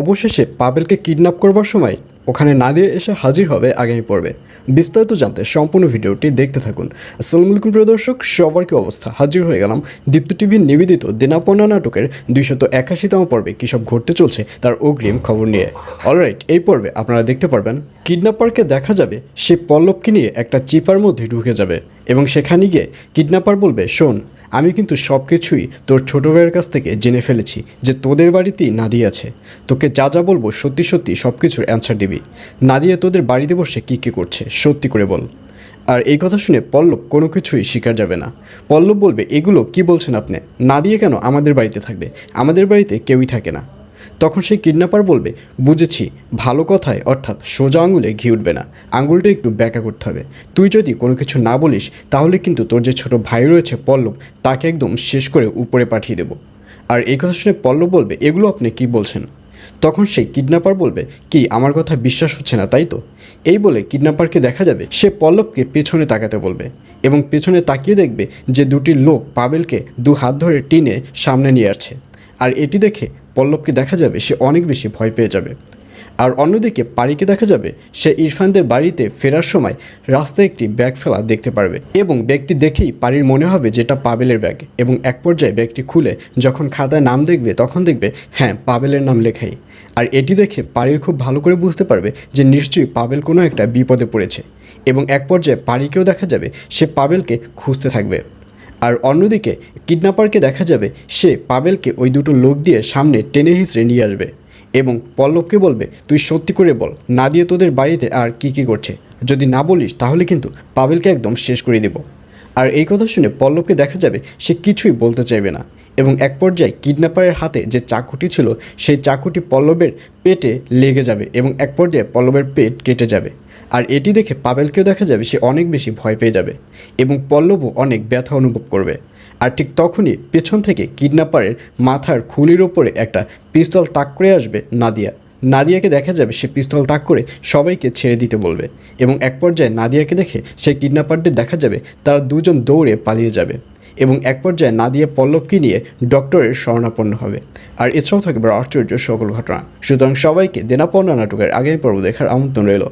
অবশেষে পাবেলকে কিডন্যাপ করবার সময় ওখানে নাদিয়া এসে হাজির হবে আগামী পর্বে। বিস্তারিত জানতে সম্পূর্ণ ভিডিওটি দেখতে থাকুন। আসসালামু আলাইকুম প্রিয় দর্শক, সবার কি অবস্থা? হাজির হয়ে গেলাম দীপ্ত টিভির নিবেদিত দেনাপনা নাটকের 281তম পর্বে কী সব ঘটতে চলছে তার অগ্রিম খবর নিয়ে। অলরাইট, এই পর্বে আপনারা দেখতে পারবেন কিডন্যাপারকে দেখা যাবে সে পল্লবকে নিয়ে একটা চিপার মধ্যে ঢুকে যাবে এবং সেখানে গিয়ে কিডন্যাপার বলবে, শোন, আমি কিন্তু সব কিছুই তোর ছোটো ভাইয়ের কাছ থেকে জেনে ফেলেছি যে তোদের বাড়িতেই নাদিয়া আছে। তোকে যা যা বলবো সত্যি সত্যি সব কিছুর অ্যান্সার দিবি। নাদিয়া তোদের বাড়িতে বসে কী কী করছে সত্যি করে বল। আর এই কথা শুনে পল্লব কোনো কিছুই স্বীকার যাবে না। পল্লব বলবে, এগুলো কি বলছেন আপনি? নাদিয়া কেন আমাদের বাড়িতে থাকবে? আমাদের বাড়িতে কেউই থাকে না। তখন সেই কিডন্যাপার বলবে, বুঝেছি, ভালো কথায় অর্থাৎ সোজা আঙুলে ঘি উঠবে না, আঙুলটা একটু ব্যাকা করতে হবে। তুই যদি কোনো কিছু না বলিস তাহলে কিন্তু তোর যে ছোট ভাই রয়েছে পল্লব, তাকে একদম শেষ করে উপরে পাঠিয়ে দেব। আর এই কথা শুনে পল্লব বলবে, এগুলো আপনি কি বলছেন? তখন সেই কিডন্যাপার বলবে, কি আমার কথা বিশ্বাস হচ্ছে না তাই তো? এই বলে কিডন্যাপারকে দেখা যাবে সে পল্লবকে পেছনে তাকাতে বলবে এবং পেছনে তাকিয়ে দেখবে যে দুটি লোক পাবেলকে দু হাত ধরে টেনে সামনে নিয়ে আসছে। আর এটি দেখে পল্লবকে দেখা যাবে সে অনেক বেশি ভয় পেয়ে যাবে। আর অন্যদিকে পারিকে দেখা যাবে সে ইরফানদের বাড়িতে ফেরার সময় রাস্তায় একটি ব্যাগ ফেলা দেখতে পারবে এবং ব্যাগটি দেখেই পারির মনে হবে যেটা পাবেলের ব্যাগ এবং এক পর্যায়ে ব্যাগটি খুলে যখন খাতায় নাম দেখবে তখন দেখবে হ্যাঁ, পাবেলের নাম লেখাই। আর এটি দেখে পারি খুব ভালো করে বুঝতে পারবে যে নিশ্চয়ই পাবেল কোনো একটা বিপদে পড়েছে এবং এক পর্যায়ে পারিকেও দেখা যাবে সে পাবেলকে খুঁজতে থাকবে। আর অন্যদিকে কিডন্যাপারকে দেখা যাবে সে পাবেলকে ওই দুটো লোক দিয়ে সামনে টেনে হিঁচড়ে নিয়ে আসবে এবং পল্লবকে বলবে, তুই সত্যি করে বল নাদিয়া তোদের বাড়িতে আর কি কি করছে। যদি না বলিস তাহলে কিন্তু পাবেলকে একদম শেষ করে দেব। আর এই কথা শুনে পল্লবকে দেখা যাবে সে কিছুই বলতে চাইবে না এবং এক পর্যায়ে কিডন্যাপারের হাতে যে চাকুটি ছিল সেই চাকুটি পল্লবের পেটে লেগে যাবে এবং এক পর্যায়ে পল্লবের পেট কেটে যাবে। আর এটি দেখে পাবেলকেও দেখা যাবে সে অনেক বেশি ভয় পেয়ে যাবে এবং পল্লবও অনেক ব্যথা অনুভব করবে। আর ঠিক তখনই পেছন থেকে কিডন্যাপারের মাথার খুলির ওপরে একটা পিস্তল তাক করে আসবে নাদিয়া। নাদিয়াকে দেখা যাবে সে পিস্তল তাক করে সবাইকে ছেড়ে দিতে বলবে এবং এক পর্যায়ে নাদিয়াকে দেখে সেই কিডন্যাপারদের দেখা যাবে তারা দুজন দৌড়ে পালিয়ে যাবে এবং এক পর্যায়ে নাদিয়া পল্লবকে নিয়ে ডক্টরের শরণাপন্ন হবে। আর এছাড়াও থাকবে আশ্চর্য সকল ঘটনা। সুতরাং সবাইকে দেনাপনা নাটকের আগামী পর্ব দেখার আমন্ত্রণ রইল।